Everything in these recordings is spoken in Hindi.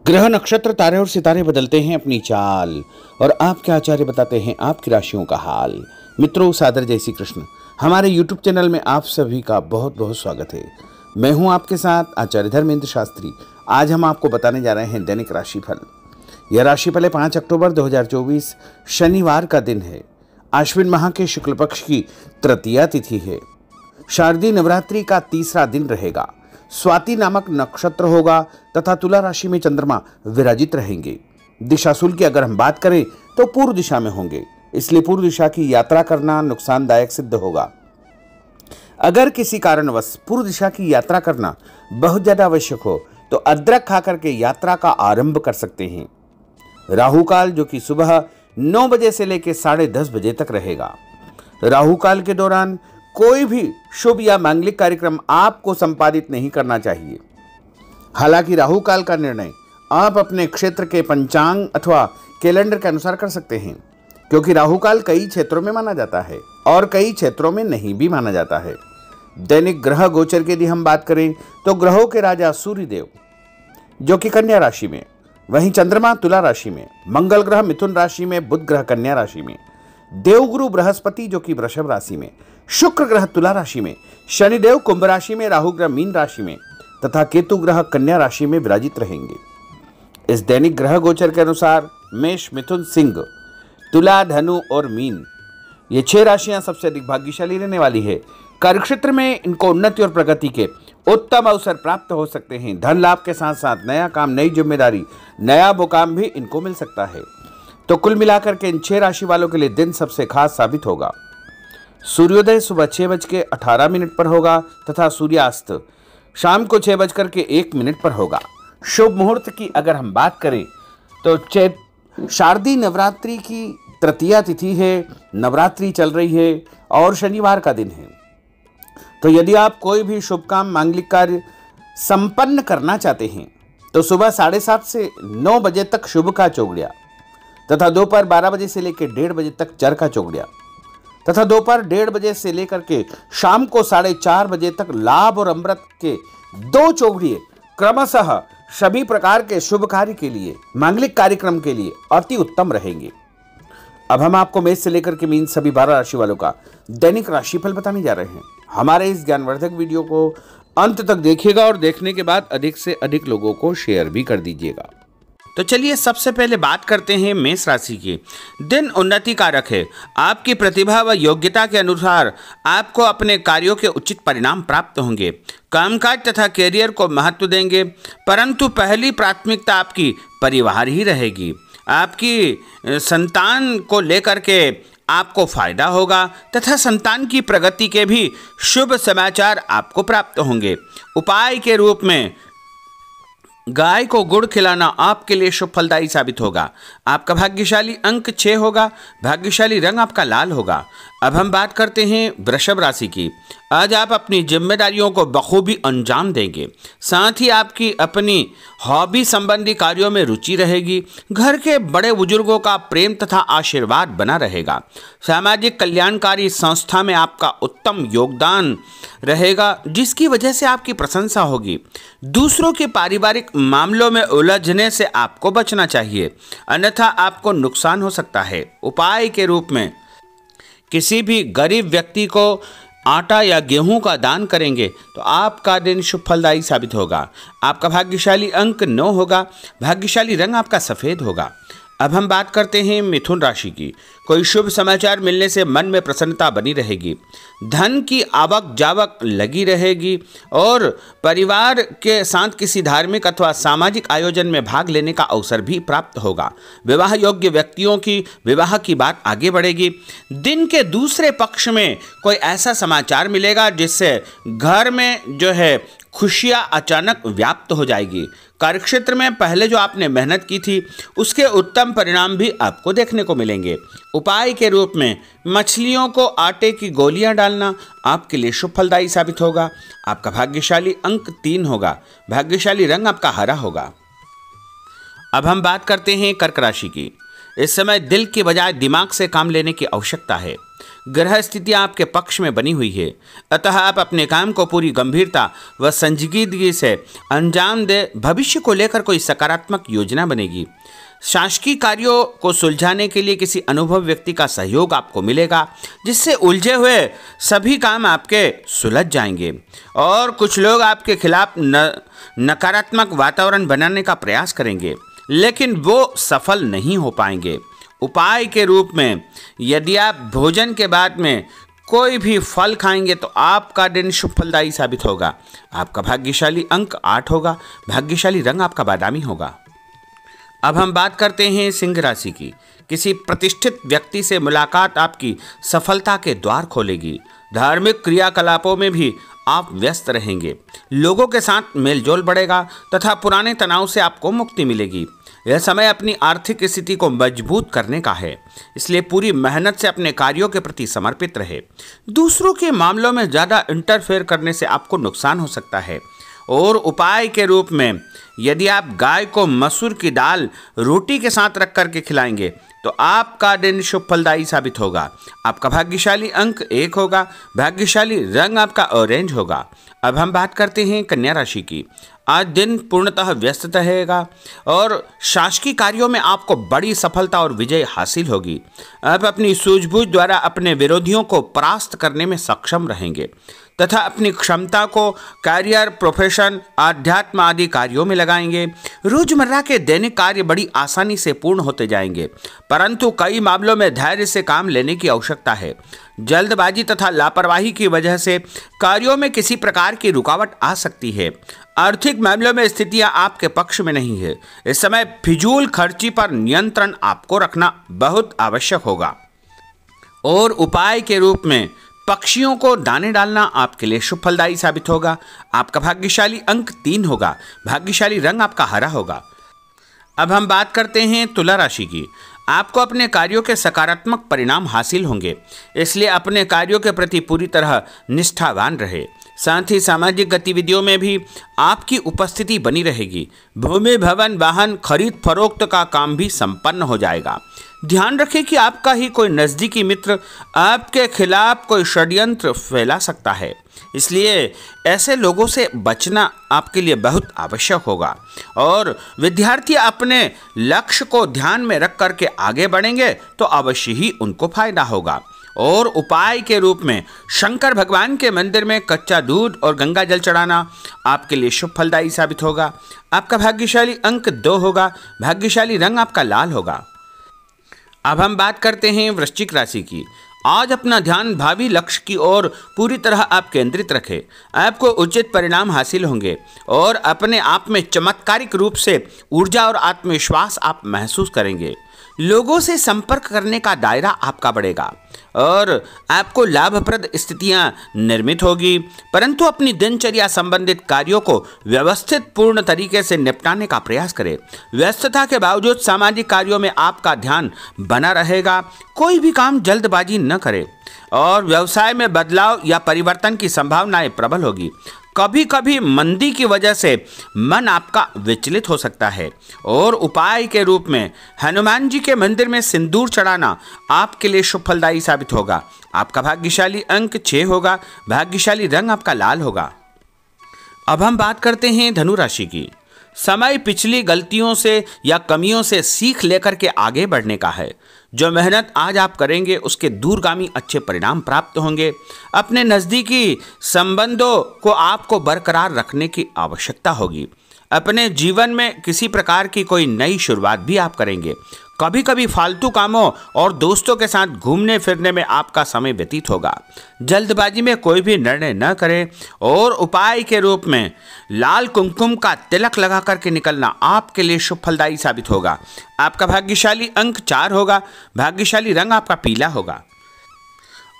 ग्रह नक्षत्र तारे और सितारे बदलते हैं अपनी चाल और आपके आचार्य बताते हैं आपकी राशियों का हाल। मित्रों, सादर जय श्री कृष्ण। हमारे YouTube चैनल में आप सभी का बहुत बहुत स्वागत है। मैं हूं आपके साथ आचार्य धर्मेंद्र शास्त्री। आज हम आपको बताने जा रहे हैं दैनिक राशिफल। यह राशिफल 5 अक्टूबर 2024 शनिवार का दिन है। आश्विन माह के शुक्ल पक्ष की तृतीया तिथि है। शारदीय नवरात्रि का तीसरा दिन रहेगा। स्वाति नामक नक्षत्र होगा तथा तुला राशि में चंद्रमा विराजित रहेंगे। दिशाशूल की अगर हम बात करें तो पूर्व दिशा में होंगे, इसलिए पूर्व दिशा की यात्रा करना नुकसानदायक सिद्ध होगा। अगर किसी कारणवश पूर्व दिशा की यात्रा करना बहुत ज्यादा आवश्यक हो तो अदरक खाकर के यात्रा का आरंभ कर सकते हैं। राहु काल जो कि सुबह 9 बजे से लेकर 10:30 बजे तक रहेगा। राहु काल के दौरान कोई भी शुभ या मांगलिक कार्यक्रम आपको संपादित नहीं करना चाहिए। हालांकि राहु काल का निर्णय आप अपने क्षेत्र के पंचांग अथवा कैलेंडर के अनुसार कर सकते हैं, क्योंकि राहु काल कई क्षेत्रों में माना जाता है और कई क्षेत्रों में नहीं भी माना जाता है। दैनिक ग्रह गोचर की यदि हम बात करें तो ग्रहों के राजा सूर्य देव जो कि कन्या राशि में, वहीं चंद्रमा तुला राशि में, मंगल ग्रह मिथुन राशि में, बुध ग्रह कन्या राशि में, देवगुरु बृहस्पति जो कि वृषभ राशि में, शुक्र ग्रह तुला राशि में, शनिदेव कुंभ राशि में, राहु ग्रह मीन राशि में तथा केतु ग्रह कन्या राशि में विराजित रहेंगे। इस दैनिक ग्रह गोचर के अनुसार मेष, मिथुन, सिंह, तुला, धनु और मीन ये 6 राशियां सबसे अधिक भाग्यशाली रहने वाली है। कार्यक्षेत्र में इनको उन्नति और प्रगति के उत्तम अवसर प्राप्त हो सकते हैं। धन लाभ के साथ साथ नया काम, नई जिम्मेदारी, नया मुकाम भी इनको मिल सकता है। तो कुल मिलाकर के इन 6 राशि वालों के लिए दिन सबसे खास साबित होगा। सूर्योदय सुबह 6:18 पर होगा तथा सूर्यास्त शाम को 6:01 पर होगा। शुभ मुहूर्त की अगर हम बात करें तो शारदीय नवरात्रि की तृतीया तिथि है, नवरात्रि चल रही है और शनिवार का दिन है। तो यदि आप कोई भी शुभ काम, मांगलिक कार्य संपन्न करना चाहते हैं तो सुबह 7:30 से 9 बजे तक शुभ का चौगड़िया तथा दोपहर 12 बजे से लेकर 1:30 बजे तक चर का चौगड़िया तथा दोपहर 1:30 बजे से लेकर के शाम को 4:30 बजे तक लाभ और अमृत के 2 चौगड़िए क्रमशः सभी प्रकार के शुभ कार्य के लिए, मांगलिक कार्यक्रम के लिए अति उत्तम रहेंगे। अब हम आपको मेष से लेकर के मीन सभी 12 राशि वालों का दैनिक राशिफल बताने जा रहे हैं। हमारे इस ज्ञानवर्धक वीडियो को अंत तक देखिएगा और देखने के बाद अधिक से अधिक लोगों को शेयर भी कर दीजिएगा। तो चलिए सबसे पहले बात करते हैं मेष राशि की। दिन उन्नति कारक है। आपकी प्रतिभा व योग्यता के अनुसार आपको अपने कार्यों के उचित परिणाम प्राप्त होंगे। कामकाज तथा कैरियर को महत्व देंगे, परंतु पहली प्राथमिकता आपकी परिवार ही रहेगी। आपकी संतान को लेकर के आपको फायदा होगा तथा संतान की प्रगति के भी शुभ समाचार आपको प्राप्त होंगे। उपाय के रूप में गाय को गुड़ खिलाना आपके लिए शुभ फलदायी साबित होगा। आपका भाग्यशाली अंक 6 होगा। भाग्यशाली रंग आपका लाल होगा। अब हम बात करते हैं वृषभ राशि की। आज आप अपनी जिम्मेदारियों को बखूबी अंजाम देंगे। साथ ही आपकी अपनी हॉबी संबंधी कार्यों में रुचि रहेगी। घर के बड़े बुजुर्गों का प्रेम तथा आशीर्वाद बना रहेगा। सामाजिक कल्याणकारी संस्था में आपका उत्तम योगदान रहेगा, जिसकी वजह से आपकी प्रशंसा होगी। दूसरों के पारिवारिक मामलों में उलझने से आपको बचना चाहिए, अन्यथा आपको नुकसान हो सकता है। उपाय के रूप में किसी भी गरीब व्यक्ति को आटा या गेहूं का दान करेंगे तो आपका दिन शुभ फलदायी साबित होगा। आपका भाग्यशाली अंक 9 होगा। भाग्यशाली रंग आपका सफ़ेद होगा। अब हम बात करते हैं मिथुन राशि की। कोई शुभ समाचार मिलने से मन में प्रसन्नता बनी रहेगी। धन की आवक जावक लगी रहेगी और परिवार के साथ किसी धार्मिक अथवा सामाजिक आयोजन में भाग लेने का अवसर भी प्राप्त होगा। विवाह योग्य व्यक्तियों की विवाह की बात आगे बढ़ेगी। दिन के दूसरे पक्ष में कोई ऐसा समाचार मिलेगा जिससे घर में जो है खुशियां अचानक व्याप्त हो जाएगी। कार्यक्षेत्र में पहले जो आपने मेहनत की थी उसके उत्तम परिणाम भी आपको देखने को मिलेंगे। उपाय के रूप में मछलियों को आटे की गोलियां डालना आपके लिए शुभ फलदायी साबित होगा। आपका भाग्यशाली अंक 3 होगा। भाग्यशाली रंग आपका हरा होगा। अब हम बात करते हैं कर्क राशि की। इस समय दिल के बजाय दिमाग से काम लेने की आवश्यकता है। ग्रह स्थितियां आपके पक्ष में बनी हुई है, अतः आप अपने काम को पूरी गंभीरता व संजीदगी से अंजाम दे। भविष्य को लेकर कोई सकारात्मक योजना बनेगी। शासकीय कार्यों को सुलझाने के लिए किसी अनुभव व्यक्ति का सहयोग आपको मिलेगा, जिससे उलझे हुए सभी काम आपके सुलझ जाएंगे। और कुछ लोग आपके खिलाफ नकारात्मक वातावरण बनाने का प्रयास करेंगे, लेकिन वो सफल नहीं हो पाएंगे। उपाय के रूप में यदि आप भोजन के बाद में कोई भी फल खाएंगे तो आपका दिन शुभ फलदायी साबित होगा। आपका भाग्यशाली अंक 8 होगा। भाग्यशाली रंग आपका बादामी होगा। अब हम बात करते हैं सिंह राशि की। किसी प्रतिष्ठित व्यक्ति से मुलाकात आपकी सफलता के द्वार खोलेगी। धार्मिक क्रियाकलापों में भी आप व्यस्त रहेंगे। लोगों के साथ मेलजोल बढ़ेगा तथा पुराने तनाव से आपको मुक्ति मिलेगी। यह समय अपनी आर्थिक स्थिति को मजबूत करने का है, इसलिए पूरी मेहनत से अपने कार्यों के प्रति समर्पित रहे। दूसरों के मामलों में ज़्यादा इंटरफेयर करने से आपको नुकसान हो सकता है। और उपाय के रूप में यदि आप गाय को मसूर की दाल रोटी के साथ रख करके खिलाएंगे तो आपका दिन शुभ फलदायी साबित होगा। आपका भाग्यशाली अंक 1 होगा। भाग्यशाली रंग आपका ऑरेंज होगा। अब हम बात करते हैं कन्या राशि की। आज दिन पूर्णतः व्यस्त रहेगा और शासकीय कार्यों में आपको बड़ी सफलता और विजय हासिल होगी। आप अपनी सूझबूझ द्वारा अपने विरोधियों को परास्त करने में सक्षम रहेंगे तथा अपनी क्षमता को करियर, प्रोफेशन, आध्यात्म आदि कार्यों में लगाएंगे। रोजमर्रा के दैनिक कार्य बड़ी आसानी से पूर्ण होते जाएंगे, परंतु कई मामलों में धैर्य से काम लेने की आवश्यकता है। जल्दबाजी तथा लापरवाही की वजह से कार्यों में किसी प्रकार की रुकावट आ सकती है। आर्थिक मामलों में स्थितियां आपके पक्ष में नहीं है। इस समय फिजूल खर्ची पर नियंत्रण आपको रखना बहुत आवश्यक होगा। और उपाय के रूप में पक्षियों को दाने डालना आपके लिए शुभ फलदायी साबित होगा। आपका भाग्यशाली अंक 3 होगा। भाग्यशाली रंग आपका हरा होगा। अब हम बात करते हैं तुला राशि की। आपको अपने कार्यों के सकारात्मक परिणाम हासिल होंगे, इसलिए अपने कार्यों के प्रति पूरी तरह निष्ठावान रहे। साथ ही सामाजिक गतिविधियों में भी आपकी उपस्थिति बनी रहेगी। भूमि, भवन, वाहन खरीद फरोख्त का काम भी संपन्न हो जाएगा। ध्यान रखें कि आपका ही कोई नज़दीकी मित्र आपके खिलाफ कोई षड्यंत्र फैला सकता है, इसलिए ऐसे लोगों से बचना आपके लिए बहुत आवश्यक होगा। और विद्यार्थी अपने लक्ष्य को ध्यान में रख करके आगे बढ़ेंगे तो अवश्य ही उनको फायदा होगा। और उपाय के रूप में शंकर भगवान के मंदिर में कच्चा दूध और गंगा जल चढ़ाना आपके लिए शुभ फलदायी साबित होगा। आपका भाग्यशाली अंक 2 होगा। भाग्यशाली रंग आपका लाल होगा। अब हम बात करते हैं वृश्चिक राशि की। आज अपना ध्यान भावी लक्ष्य की ओर पूरी तरह आप केंद्रित रखें। आपको उचित परिणाम हासिल होंगे और अपने आप में चमत्कारिक रूप से ऊर्जा और आत्मविश्वास आप महसूस करेंगे। लोगों से संपर्क करने का दायरा आपका बढ़ेगा और आपको लाभप्रद स्थितियां निर्मित होगी, परंतु अपनी दिनचर्या संबंधित कार्यों को व्यवस्थित पूर्ण तरीके से निपटाने का प्रयास करें। व्यस्तता के बावजूद सामाजिक कार्यों में आपका ध्यान बना रहेगा। कोई भी काम जल्दबाजी न करें और व्यवसाय में बदलाव या परिवर्तन की संभावनाएं प्रबल होगी। कभी कभी मंदी की वजह से मन आपका विचलित हो सकता है। और उपाय के रूप में हनुमान जी के मंदिर में सिंदूर चढ़ाना आपके लिए शुभ फलदायी साबित होगा। आपका भाग्यशाली अंक 6 होगा। भाग्यशाली रंग आपका लाल होगा। अब हम बात करते हैं धनु राशि की। समय पिछली गलतियों से या कमियों से सीख लेकर के आगे बढ़ने का है। जो मेहनत आज आप करेंगे उसके दूरगामी अच्छे परिणाम प्राप्त होंगे। अपने नज़दीकी संबंधों को आपको बरकरार रखने की आवश्यकता होगी। अपने जीवन में किसी प्रकार की कोई नई शुरुआत भी आप करेंगे। कभी कभी फालतू कामों और दोस्तों के साथ घूमने फिरने में आपका समय व्यतीत होगा। जल्दबाजी में कोई भी निर्णय न करें। और उपाय के रूप में लाल कुमकुम का तिलक लगा करके निकलना आपके लिए शुभ फलदायी साबित होगा। आपका भाग्यशाली अंक 4 होगा। भाग्यशाली रंग आपका पीला होगा।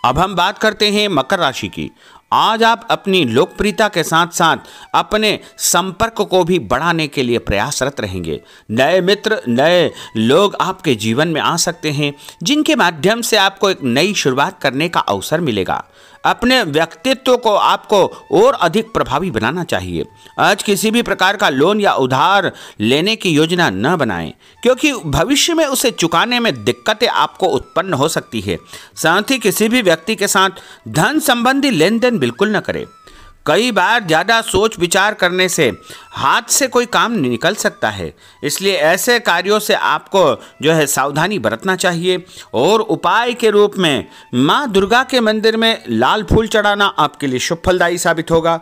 अब हम बात करते हैं मकर राशि की। आज आप अपनी लोकप्रियता के साथ साथ अपने संपर्क को भी बढ़ाने के लिए प्रयासरत रहेंगे। नए मित्र, नए लोग आपके जीवन में आ सकते हैं, जिनके माध्यम से आपको एक नई शुरुआत करने का अवसर मिलेगा। अपने व्यक्तित्व को आपको और अधिक प्रभावी बनाना चाहिए। आज किसी भी प्रकार का लोन या उधार लेने की योजना न बनाएं, क्योंकि भविष्य में उसे चुकाने में दिक्कतें आपको उत्पन्न हो सकती है। साथ ही किसी भी व्यक्ति के साथ धन संबंधी लेन देन बिल्कुल न करें। कई बार ज़्यादा सोच विचार करने से हाथ से कोई काम निकल सकता है, इसलिए ऐसे कार्यों से आपको जो है सावधानी बरतना चाहिए। और उपाय के रूप में माँ दुर्गा के मंदिर में लाल फूल चढ़ाना आपके लिए शुभ फलदायी साबित होगा।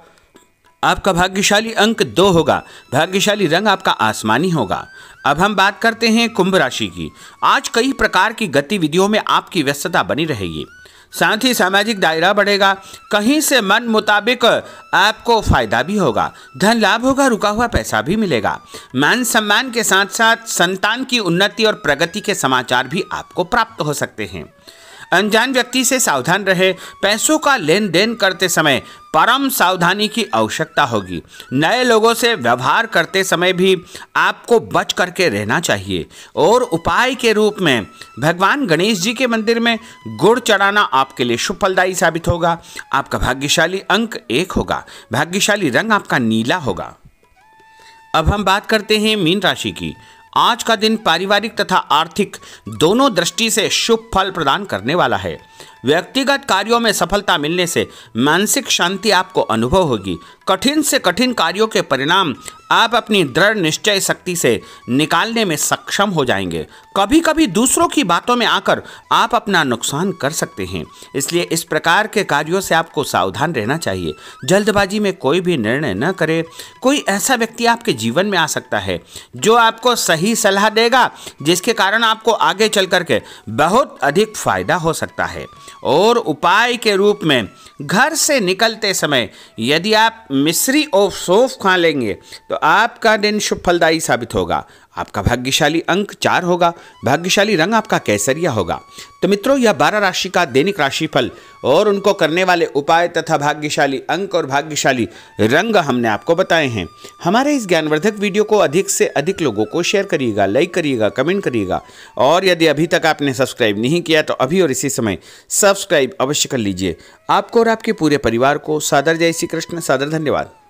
आपका भाग्यशाली अंक 2 होगा। भाग्यशाली रंग आपका आसमानी होगा। अब हम बात करते हैं कुंभ राशि की। आज कई प्रकार की गतिविधियों में आपकी व्यस्तता बनी रहेगी, साथ ही सामाजिक दायरा बढ़ेगा। कहीं से मन मुताबिक आपको फायदा भी होगा, धन लाभ होगा, रुका हुआ पैसा भी मिलेगा। मान सम्मान के साथ साथ संतान की उन्नति और प्रगति के समाचार भी आपको प्राप्त हो सकते हैं। अनजान व्यक्ति से सावधान रहे। पैसों का लेन देन करते समय परम सावधानी की आवश्यकता होगी। नए लोगों से व्यवहार करते समय भी आपको बच करके रहना चाहिए। और उपाय के रूप में भगवान गणेश जी के मंदिर में गुड़ चढ़ाना आपके लिए शुभ फलदायी साबित होगा। आपका भाग्यशाली अंक 1 होगा। भाग्यशाली रंग आपका नीला होगा। अब हम बात करते हैं मीन राशि की। आज का दिन पारिवारिक तथा आर्थिक दोनों दृष्टि से शुभ फल प्रदान करने वाला है। व्यक्तिगत कार्यों में सफलता मिलने से मानसिक शांति आपको अनुभव होगी। कठिन से कठिन कार्यों के परिणाम आप अपनी दृढ़ निश्चय शक्ति से निकालने में सक्षम हो जाएंगे। कभी कभी दूसरों की बातों में आकर आप अपना नुकसान कर सकते हैं, इसलिए इस प्रकार के कार्यों से आपको सावधान रहना चाहिए। जल्दबाजी में कोई भी निर्णय न करें। कोई ऐसा व्यक्ति आपके जीवन में आ सकता है जो आपको सही सलाह देगा, जिसके कारण आपको आगे चल करके बहुत अधिक फायदा हो सकता है। और उपाय के रूप में घर से निकलते समय यदि आप मिश्री और सौंफ खा लेंगे तो आपका दिन शुभ फलदायी साबित होगा। आपका भाग्यशाली अंक 4 होगा। भाग्यशाली रंग आपका केसरिया होगा। तो मित्रों, यह 12 राशि का दैनिक राशिफल और उनको करने वाले उपाय तथा भाग्यशाली अंक और भाग्यशाली रंग हमने आपको बताए हैं। हमारे इस ज्ञानवर्धक वीडियो को अधिक से अधिक लोगों को शेयर करिएगा, लाइक करिएगा, कमेंट करिएगा। और यदि अभी तक आपने सब्सक्राइब नहीं किया तो अभी और इसी समय सब्सक्राइब अवश्य कर लीजिए। आपको और आपके पूरे परिवार को सादर जय श्री कृष्ण, सादर धन्यवाद।